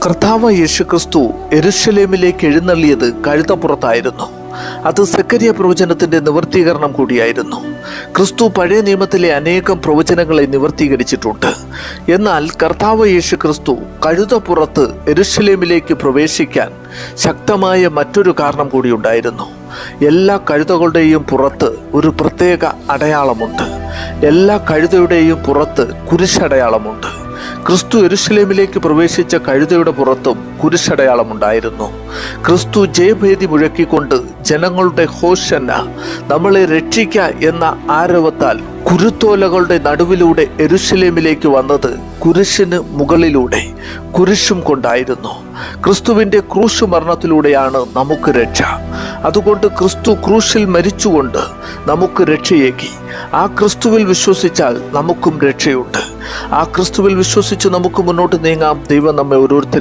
കർത്താവായ യേശുക്രിസ്തു യെരൂശലേമിലേക്ക് എഴുന്നള്ളിയത് കഴുതപ്പുറത്തായിരുന്നു. അത് സെക്കരിയ പ്രവചനത്തിന്റെ നിവർത്തീകരണം കൂടിയായിരുന്നു. ക്രിസ്തു പഴയ നിയമത്തിലെ അനേകം പ്രവചനങ്ങളെ നിവർത്തീകരിച്ചിട്ടുണ്ട്. എന്നാൽ കർത്താവ് യേശുക്രിസ്തു കഴുതപ്പുറത്ത് യെരൂശലേമിലേക്ക് പ്രവേശിക്കാൻ ശക്തമായ മറ്റൊരു കാരണം കൂടി ഉണ്ടായിരുന്നു. എല്ലാ കഴുതകളുടെയും പുറത്ത് ഒരു പ്രത്യേക അടയാളമുണ്ട്. എല്ലാ കഴുതയുടെയും പുറത്ത് കുരിശടയാളമുണ്ട്. ക്രിസ്തു യെരൂശലേമിലേക്ക് പ്രവേശിച്ച കഴുതയുടെ പുറത്തും കുരിശടയാളമുണ്ടായിരുന്നു. ക്രിസ്തു ജയഭേദി മുഴക്കിക്കൊണ്ട് ജനങ്ങളുടെ ഹോശന്ന, നമ്മളെ രക്ഷിക്ക എന്ന ആരവത്താൽ കുരുത്തോലകളുടെ നടുവിലൂടെ യെരൂശലേമിലേക്ക് വന്നത് കുരിശിന് മുകളിലൂടെ കുരിശും കൊണ്ടായിരുന്നു. ക്രിസ്തുവിൻ്റെ ക്രൂശ് മരണത്തിലൂടെയാണ് നമുക്ക് രക്ഷ. അതുകൊണ്ട് ക്രിസ്തു ക്രൂശിൽ മരിച്ചുകൊണ്ട് നമുക്ക് രക്ഷയേകി. ആ ക്രിസ്തുവിൽ വിശ്വസിച്ചാൽ നമുക്കും രക്ഷയുണ്ട്. ആ ക്രിസ്തുവിൽ വിശ്വസിച്ച് നമുക്ക് മുന്നോട്ട് നീങ്ങാം. ദൈവം നമ്മെ ഓരോരുത്തരും